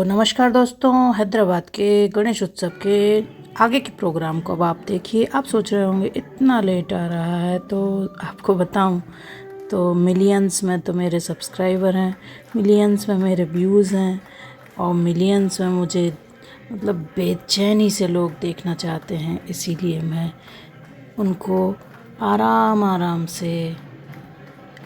नमस्कार दोस्तों, हैदराबाद के गणेश उत्सव के आगे के प्रोग्राम को अब आप देखिए। आप सोच रहे होंगे इतना लेट आ रहा है, तो आपको बताऊं तो मिलियंस में तो मेरे सब्सक्राइबर हैं, मिलियंस में मेरे व्यूज़ हैं और मिलियंस में मुझे मतलब बेचैनी से लोग देखना चाहते हैं। इसीलिए मैं उनको आराम आराम से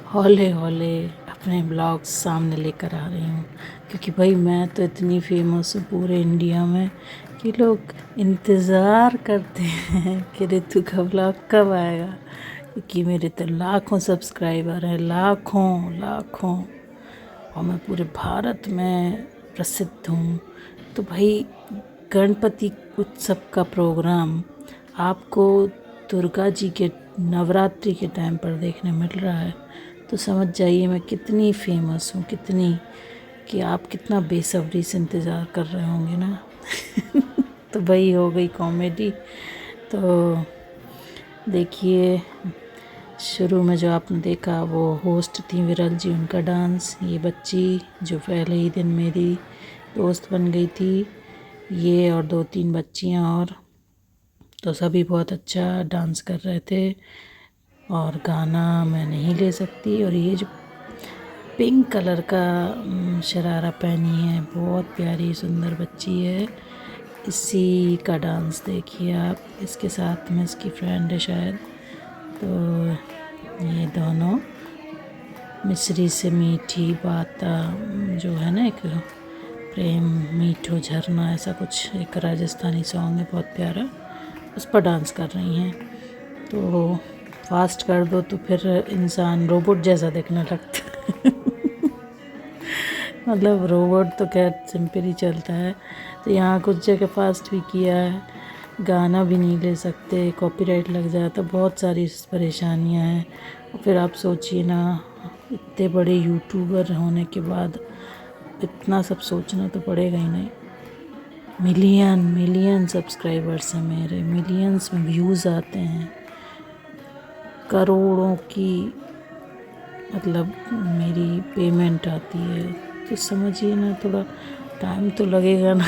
हौले हौले अपने ब्लॉग्स सामने लेकर आ रही हूँ, क्योंकि भाई मैं तो इतनी फेमस हूँ पूरे इंडिया में कि लोग इंतज़ार करते हैं कि ऋतु का ब्लॉग कब आएगा, क्योंकि मेरे तो लाखों सब्सक्राइबर हैं, लाखों लाखों, और मैं पूरे भारत में प्रसिद्ध हूँ। तो भाई गणपति उत्सव का प्रोग्राम आपको दुर्गा जी के नवरात्रि के टाइम पर देखने मिल रहा है, तो समझ जाइए मैं कितनी फेमस हूँ, कितनी, कि आप कितना बेसब्री से इंतज़ार कर रहे होंगे ना। तो भाई हो गई कॉमेडी। तो देखिए, शुरू में जो आपने देखा वो होस्ट थी विरल जी, उनका डांस। ये बच्ची जो पहले ही दिन मेरी दोस्त बन गई थी, ये और 2-3 बच्चियाँ और, तो सभी बहुत अच्छा डांस कर रहे थे। और गाना मैं नहीं ले सकती। और ये जो पिंक कलर का शरारा पहनी है, बहुत प्यारी सुंदर बच्ची है, इसी का डांस देखिए आप। इसके साथ में इसकी फ्रेंड है शायद। तो ये दोनों मिश्री से मीठी बात जो है ना, एक प्रेम मीठो झरना, ऐसा कुछ एक राजस्थानी सॉन्ग है बहुत प्यारा, उस पर डांस कर रही हैं। तो फास्ट कर दो तो फिर इंसान रोबोट जैसा दिखने लगता है। मतलब रोबोट तो खैर सिंपल ही चलता है, तो यहाँ कुछ जगह फास्ट भी किया है। गाना भी नहीं ले सकते, कॉपीराइट लग जाता, बहुत सारी परेशानियाँ हैं। और फिर आप सोचिए ना, इतने बड़े यूट्यूबर होने के बाद इतना सब सोचना तो पड़ेगा ही नहीं। मिलियन मिलियन सब्सक्राइबर्स हैं मेरे, मिलियंस में व्यूज़ आते हैं, करोड़ों की मतलब मेरी पेमेंट आती है। तो समझिए ना, थोड़ा टाइम तो लगेगा ना।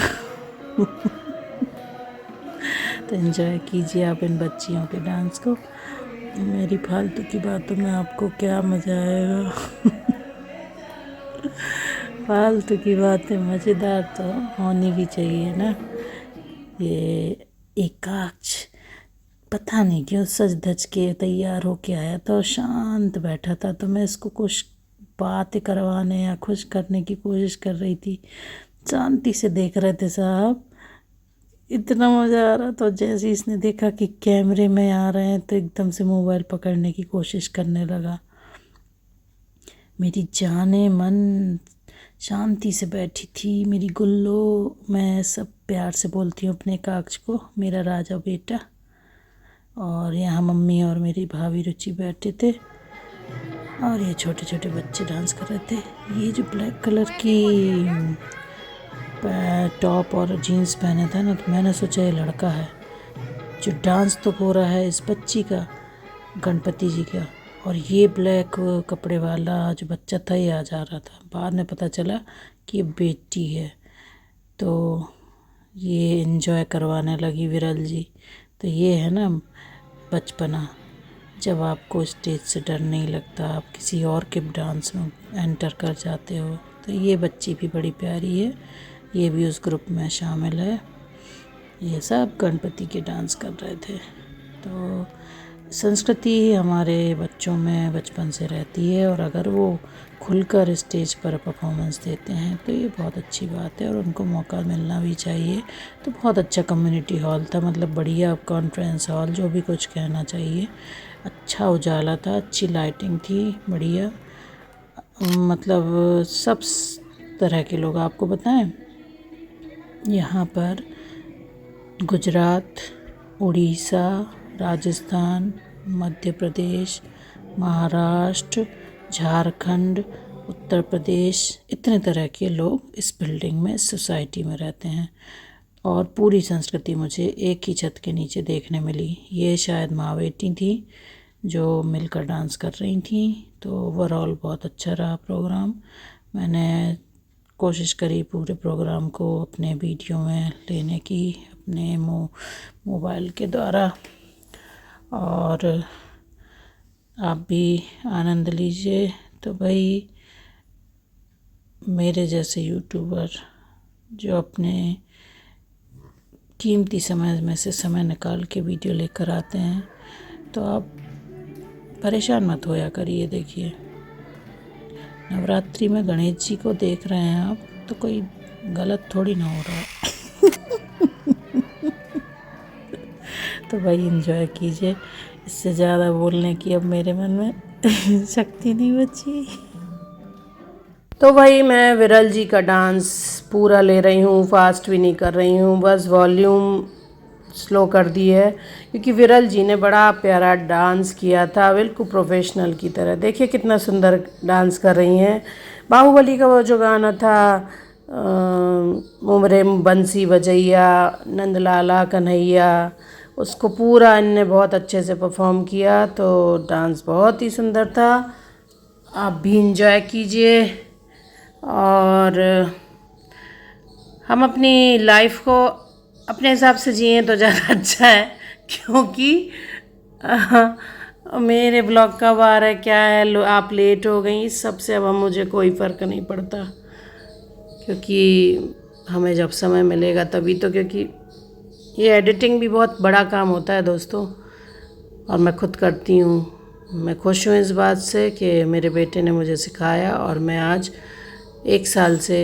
तो एंजॉय कीजिए आप इन बच्चियों के डांस को। मेरी फालतू की बातों में आपको क्या मज़ा आएगा। फालतू की बातें मज़ेदार तो होनी भी चाहिए ना। ये एकाक्ष पता नहीं क्यों सज धज के तैयार होके आया था और शांत बैठा था, तो मैं इसको कुछ बातें करवाने या खुश करने की कोशिश कर रही थी। शांति से देख रहे थे साहब, इतना मज़ा आ रहा। तो जैसे इसने देखा कि कैमरे में आ रहे हैं, तो एकदम से मोबाइल पकड़ने की कोशिश करने लगा। मेरी जाने मन शांति से बैठी थी, मेरी गुल्लो। मैं सब प्यार से बोलती हूँ अपने काक्ष को, मेरा राजा बेटा। और यहाँ मम्मी और मेरी भाभी रुचि बैठे थे, और ये छोटे छोटे बच्चे डांस कर रहे थे। ये जो ब्लैक कलर की टॉप और जीन्स पहने था ना, तो मैंने सोचा ये लड़का है। जो डांस तो हो रहा है इस बच्ची का, गणपति जी का, और ये ब्लैक कपड़े वाला जो बच्चा था ये आ जा रहा था। बाद में पता चला कि ये बेटी है। तो ये एंजॉय करवाने लगी विरल जी। तो ये है ना बचपना, जब आपको स्टेज से डर नहीं लगता, आप किसी और के डांस में एंटर कर जाते हो। तो ये बच्ची भी बड़ी प्यारी है, ये भी उस ग्रुप में शामिल है। ये सब गणपति के डांस कर रहे थे। तो संस्कृति हमारे बच्चों में बचपन से रहती है, और अगर वो खुलकर स्टेज पर परफॉर्मेंस देते हैं तो ये बहुत अच्छी बात है, और उनको मौका मिलना भी चाहिए। तो बहुत अच्छा कम्युनिटी हॉल था, मतलब बढ़िया कॉन्फ्रेंस हॉल, जो भी कुछ कहना चाहिए। अच्छा उजाला था, अच्छी लाइटिंग थी, बढ़िया। मतलब सब तरह के लोग, आपको बताएं, यहाँ पर गुजरात, उड़ीसा, राजस्थान, मध्य प्रदेश, महाराष्ट्र, झारखंड, उत्तर प्रदेश, इतने तरह के लोग इस बिल्डिंग में, इस सोसाइटी में रहते हैं। और पूरी संस्कृति मुझे एक ही छत के नीचे देखने मिली। ये शायद माँ बेटी थी जो मिलकर डांस कर रही थी। तो ओवरऑल बहुत अच्छा रहा प्रोग्राम। मैंने कोशिश करी पूरे प्रोग्राम को अपने वीडियो में लेने की अपने मोबाइल के द्वारा, और आप भी आनंद लीजिए। तो भाई मेरे जैसे यूट्यूबर जो अपने कीमती समय में से समय निकाल के वीडियो लेकर आते हैं, तो आप परेशान मत होया करिए। देखिए नवरात्रि में गणेश जी को देख रहे हैं आप, तो कोई गलत थोड़ी ना हो रहा है। तो भाई एंजॉय कीजिए। इससे ज़्यादा बोलने की अब मेरे मन में शक्ति नहीं बची। तो भाई मैं विरल जी का डांस पूरा ले रही हूँ, फास्ट भी नहीं कर रही हूँ, बस वॉल्यूम स्लो कर दी है, क्योंकि विरल जी ने बड़ा प्यारा डांस किया था, बिल्कुल प्रोफेशनल की तरह। देखिए कितना सुंदर डांस कर रही हैं। बाहुबली का वो जो गाना था, उमरे बंसी बजैया नंदलाला कन्हैया, उसको पूरा इनने बहुत अच्छे से परफॉर्म किया। तो डांस बहुत ही सुंदर था। आप भी इंजॉय कीजिए, और हम अपनी लाइफ को अपने हिसाब से जिए तो ज़्यादा अच्छा है, क्योंकि मेरे ब्लॉग कब आ रहा है क्या है, आप लेट हो गई, इस सब से अब मुझे कोई फ़र्क नहीं पड़ता, क्योंकि हमें जब समय मिलेगा तभी तो, क्योंकि ये एडिटिंग भी बहुत बड़ा काम होता है दोस्तों, और मैं खुद करती हूँ। मैं खुश हूँ इस बात से कि मेरे बेटे ने मुझे सिखाया, और मैं आज 1 साल से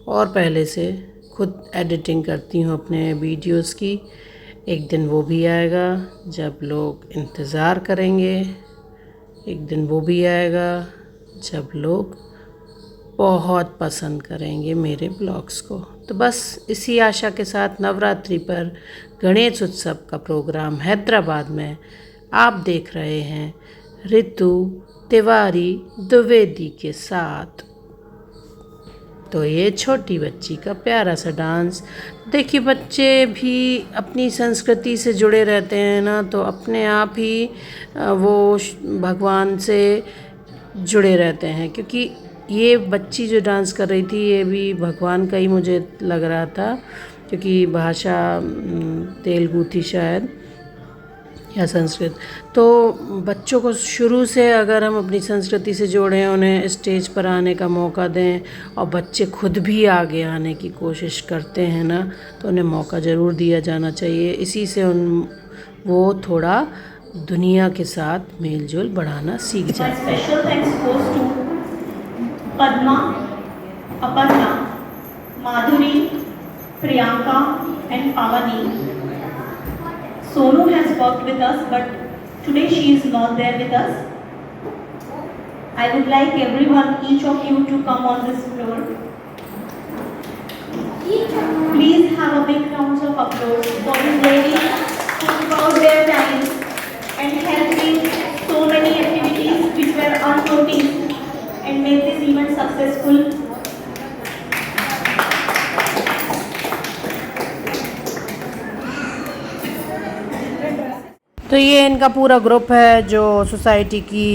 और पहले से खुद एडिटिंग करती हूँ अपने वीडियोस की। एक दिन वो भी आएगा जब लोग इंतज़ार करेंगे, एक दिन वो भी आएगा जब लोग बहुत पसंद करेंगे मेरे ब्लॉग्स को। तो बस इसी आशा के साथ नवरात्रि पर गणेश उत्सव का प्रोग्राम हैदराबाद में आप देख रहे हैं ऋतु तिवारी द्विवेदी के साथ। तो ये छोटी बच्ची का प्यारा सा डांस। देखिए बच्चे भी अपनी संस्कृति से जुड़े रहते हैं ना, तो अपने आप ही वो भगवान से जुड़े रहते हैं। क्योंकि ये बच्ची जो डांस कर रही थी, ये भी भगवान का ही मुझे लग रहा था, क्योंकि भाषा तेलुगु थी शायद, या संस्कृत। तो बच्चों को शुरू से अगर हम अपनी संस्कृति से जोड़ें, उन्हें स्टेज पर आने का मौका दें, और बच्चे खुद भी आगे आने की कोशिश करते हैं ना, तो उन्हें मौका ज़रूर दिया जाना चाहिए। इसी से वो थोड़ा दुनिया के साथ मेल जोल बढ़ाना सीख जाते हैं। Special thanks goes to Padma, Aparna, Madhuri, Priyanka and Pavani. Sonu has worked with us, but today she is not there with us. I would like everyone, each of you, to come on this floor. Please have a big round of applause for these ladies who took out their time and helped in so many activities which were unnoticed and made this event successful. तो ये इनका पूरा group है, जो society की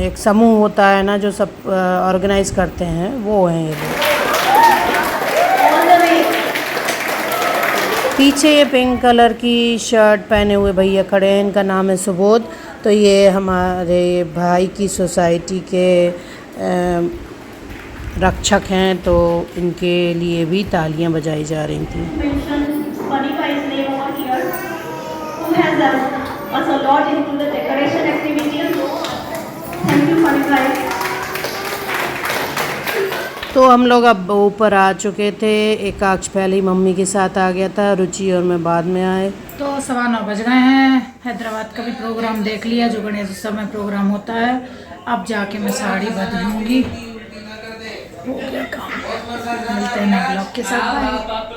एक समूह होता है ना, जो सब ऑर्गेनाइज करते हैं, वो हैं ये लोग। पीछे ये पिंक कलर की शर्ट पहने हुए भैया खड़े हैं, इनका नाम है सुबोध। तो ये हमारे भाई की सोसाइटी के रक्षक हैं, तो इनके लिए भी तालियां बजाई जा रही थी। us a lot into the decoration activities. Thank you, Monica. तो हम लोग अब ऊपर आ चुके थे। एकाक्ष पहले ही मम्मी के साथ आ गया था, रुचि और मैं बाद में आए। तो 9:15 बज गए हैं। हैदराबाद का भी प्रोग्राम देख लिया, जो गणेश उत्सव में प्रोग्राम होता है। अब जाके मैं साड़ी बदलूंगी। हो गया काम। मिलते हैं ब्लॉग के साथ।